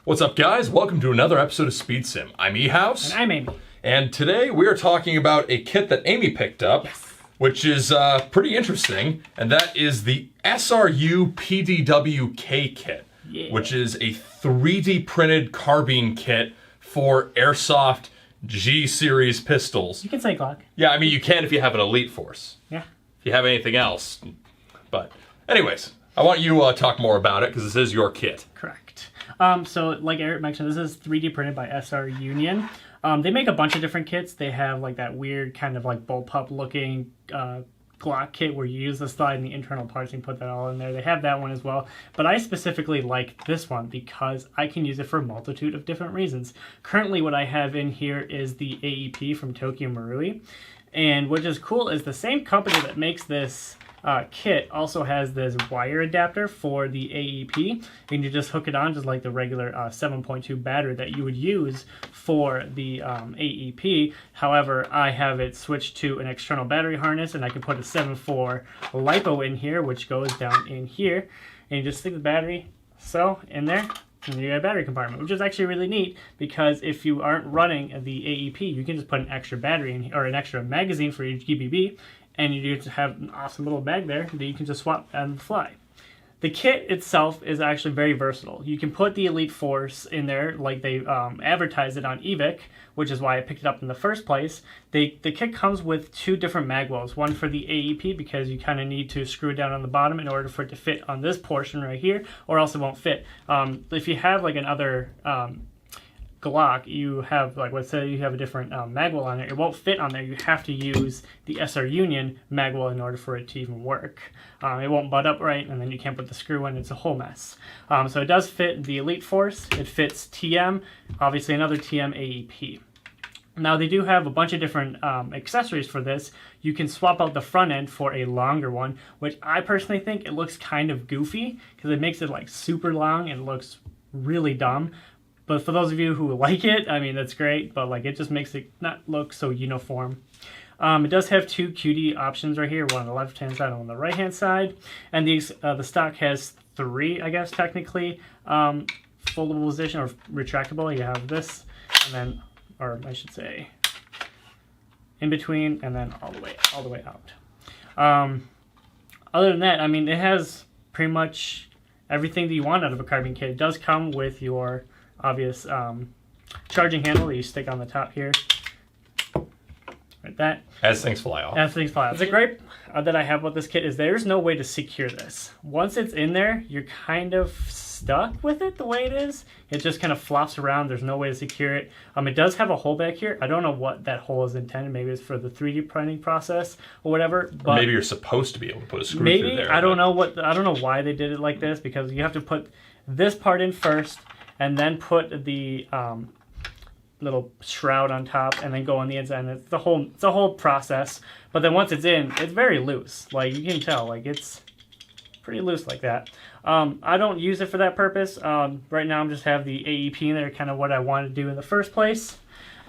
What's up, guys? Welcome to another episode of SpeedSim. I'm E-House. And I'm Amy. And today we are talking about a kit that Amy picked up, which is pretty interesting, and that is the SRU PDW-K kit, which is a 3D printed carbine kit for Airsoft G-series pistols. You can say Glock. Yeah, I mean, you can if you have an Elite Force. Yeah. If you have anything else. But anyways, I want you to talk more about it, because this is your kit. Correct. So like Eric mentioned, this is 3D printed by SR Union. They make a bunch of different kits. They have like that weird kind of like bullpup looking Glock kit where you use the slide and the internal parts and put that all in there. They have that one as well. But I specifically like this one because I can use it for a multitude of different reasons. Currently what I have in here is the AEP from Tokyo Marui. And what is cool is the same company that makes this kit also has this wire adapter for the AEP, and you just hook it on just like the regular 7.2 battery that you would use for the AEP. However, I have it switched to an external battery harness, and I can put a 7.4 LiPo in here, which goes down in here, and you just stick the battery in there, and you got a battery compartment, which is actually really neat because if you aren't running the AEP, you can just put an extra battery in, or an extra magazine for each GBB, and you just have an awesome little bag there that you can just swap on the fly. The kit itself is actually very versatile. You can put the Elite Force in there like they advertised it on eVic, which is why I picked it up in the first place. The kit comes with two different mag wells, one for the AEP because you kind of need to screw it down on the bottom in order for it to fit on this portion right here, or else it won't fit. If you have like another Glock, you have, like, let's say you have a different magwell on it, it won't fit on there. You have to use the SR Union magwell in order for it to even work. It won't butt up right, and then you can't put the screw in. It's a whole mess. So it does fit the Elite Force. It fits TM, obviously another TM AEP. Now they do have a bunch of different accessories for this. You can swap out the front end for a longer one, which I personally think it looks kind of goofy because it makes it like super long and it looks really dumb. But for those of you who like it, I mean, that's great, but like it just makes it not look so uniform. It does have two QD options right here, one on the left-hand side and one on the right-hand side. And these the stock has three, I guess, technically, foldable position or retractable. You have this, and then, or I should say, in between, and then all the way out. Other than that, I mean, it has pretty much everything that you want out of a carbine kit. It does come with your obvious charging handle that you stick on the top here, like that. As things fly off. As things fly off. The gripe that I have with this kit is there's no way to secure this. Once it's in there, you're kind of stuck with it the way it is. It just kind of flops around. There's no way to secure it. It does have a hole back here. I don't know what that hole is intended. Maybe it's for the 3D printing process or whatever. But or maybe you're supposed to be able to put a screw through there. I don't know why they did it like this, because you have to put this part in first, and then put the little shroud on top, and then go on the inside. And it's a whole process. But then once it's in, it's very loose. Like you can tell, like it's pretty loose like that. I don't use it for that purpose. Right now, I'm just have the AEP in there, kind of what I wanted to do in the first place.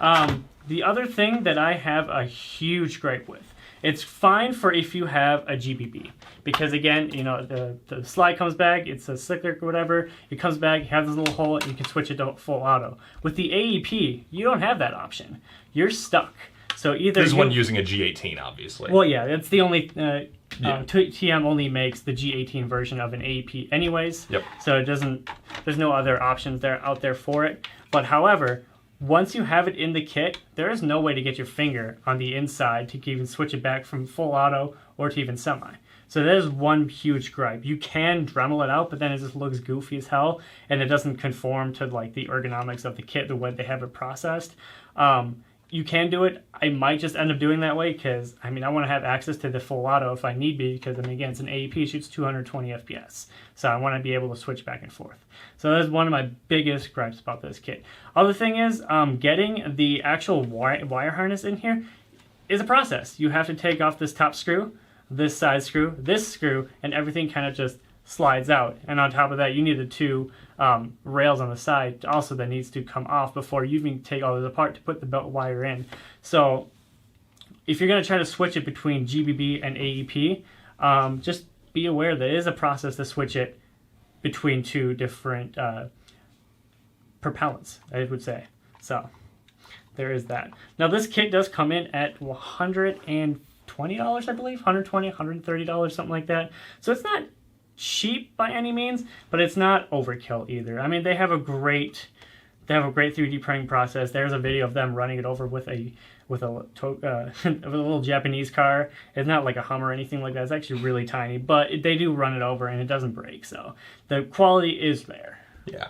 The other thing that I have a huge gripe with. It's fine for if you have a GBB, because again, you know, the slide comes back, it's a cyclic or whatever, it comes back, you have this little hole, and you can switch it to full auto. With the AEP, you don't have that option. You're stuck. So either this is one using a G18, obviously. Well, yeah, it's the only TM only makes the G18 version of an AEP anyways. Yep. So it doesn't. There's no other options out there for it. But however, once you have it in the kit, there is no way to get your finger on the inside to even switch it back from full auto or to even semi. So that is one huge gripe. You can Dremel it out, but then it just looks goofy as hell, and it doesn't conform to like the ergonomics of the kit, the way they have it processed. You can do it. I might just end up doing that way because, I mean, I want to have access to the full auto if I need be, because, I mean, again, it's an AEP, shoots 220 FPS. So I want to be able to switch back and forth. So that's one of my biggest gripes about this kit. Other thing is, getting the actual wire harness in here is a process. You have to take off this top screw, this side screw, this screw, and everything kind of just slides out. And on top of that, you need the two rails on the side also that needs to come off before you even take all this apart to put the belt wire in. So if you're going to try to switch it between GBB and AEP, just be aware there is a process to switch it between two different propellants, I would say. So there is that. Now this kit does come in at $120, I believe, $120, $130, something like that. So it's not cheap by any means, but it's not overkill either. I mean, they have a great 3D printing process. There's a video of them running it over with a little Japanese car. It's not like a Hummer or anything like that. It's actually really tiny, but they do run it over and it doesn't break. So the quality is there. Yeah.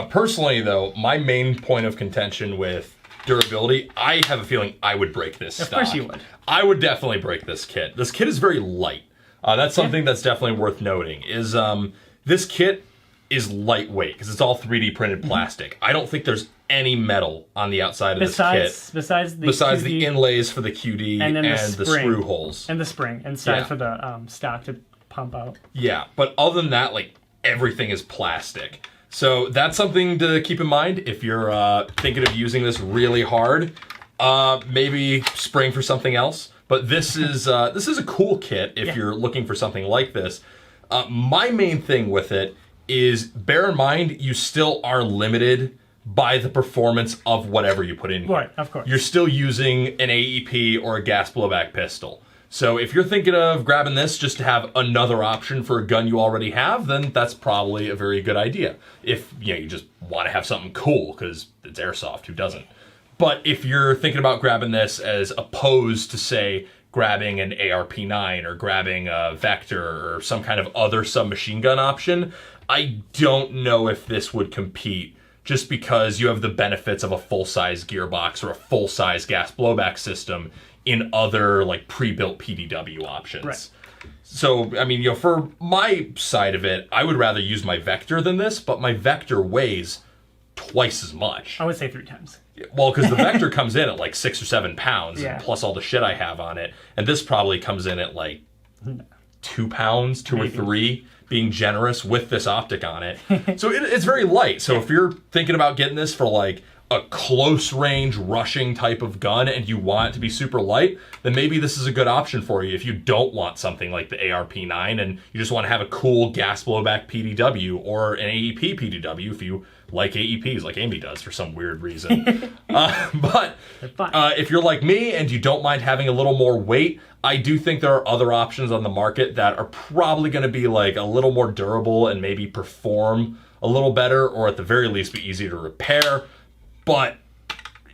Personally, though, my main point of contention with durability, I have a feeling I would break this stock. Of course you would. I would definitely break this kit. This kit is very light. That's something that's definitely worth noting. Is this kit is lightweight because it's all 3D printed plastic. I don't think there's any metal on the outside of this kit. Besides the inlays for the QD and the screw holes. And the spring inside for the stock to pump out. Yeah, but other than that, like, everything is plastic. So that's something to keep in mind if you're thinking of using this really hard. Maybe spring for something else. But this is a cool kit if you're looking for something like this. My main thing with it is bear in mind you still are limited by the performance of whatever you put in here. Right, of course. You're still using an AEP or a gas blowback pistol. So if you're thinking of grabbing this just to have another option for a gun you already have, then that's probably a very good idea. If you just want to have something cool, because it's Airsoft, who doesn't? But if you're thinking about grabbing this as opposed to, say, grabbing an ARP9 or grabbing a Vector or some kind of other submachine gun option, I don't know if this would compete just because you have the benefits of a full-size gearbox or a full-size gas blowback system in other like pre-built PDW options. Right. So, I mean, for my side of it, I would rather use my Vector than this, but my Vector weighs twice as much. I would say 3 times. Well, because the Vector comes in at like 6 or 7 pounds, plus all the shit I have on it, and this probably comes in at like 2 pounds, 2 or 3, being generous with this optic on it. So it's very light. So if you're thinking about getting this for like a close range rushing type of gun and you want it to be super light, then maybe this is a good option for you if you don't want something like the ARP9 and you just want to have a cool gas blowback PDW or an AEP PDW if you like AEPs like Amy does for some weird reason. But if you're like me and you don't mind having a little more weight, I do think there are other options on the market that are probably going to be like a little more durable and maybe perform a little better, or at the very least be easier to repair. But,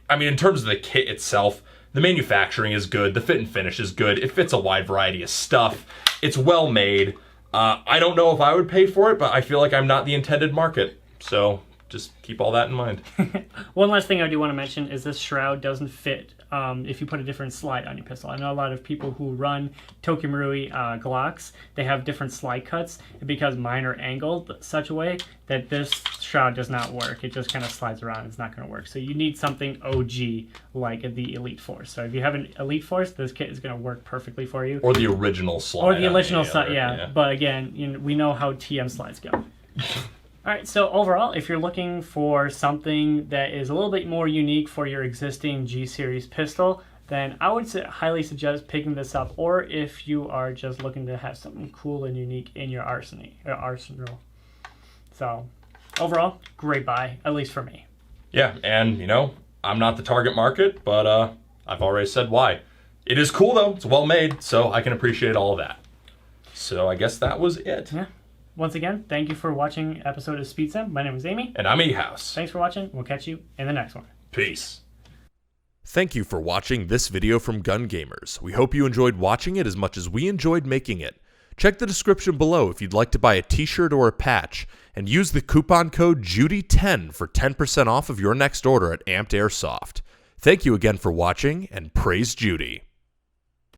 I mean, in terms of the kit itself, the manufacturing is good. The fit and finish is good. It fits a wide variety of stuff. It's well made. I don't know if I would pay for it, but I feel like I'm not the intended market. So just keep all that in mind. One last thing I do want to mention is this shroud doesn't fit if you put a different slide on your pistol. I know a lot of people who run Tokimarui Glocks, they have different slide cuts because mine are angled such a way that this shroud does not work. It just kind of slides around. It's not going to work. So you need something OG like the Elite Force. So if you have an Elite Force, this kit is going to work perfectly for you. Or the original slide. Or the original slide, yeah. But again, we know how TM slides go. All right, so overall, if you're looking for something that is a little bit more unique for your existing G-Series pistol, then I would highly suggest picking this up, or if you are just looking to have something cool and unique in your arsenal. So, overall, great buy, at least for me. Yeah, and, I'm not the target market, but I've already said why. It is cool, though. It's well made, so I can appreciate all of that. So I guess that was it. Yeah. Once again, thank you for watching an episode of SpeedSim. My name is Amy. And I'm E-House. Thanks for watching. We'll catch you in the next one. Peace. Thank you for watching this video from Gun Gamers. We hope you enjoyed watching it as much as we enjoyed making it. Check the description below if you'd like to buy a t-shirt or a patch, and use the coupon code JUDY10 for 10% off of your next order at Amped Airsoft. Thank you again for watching, and praise Judy.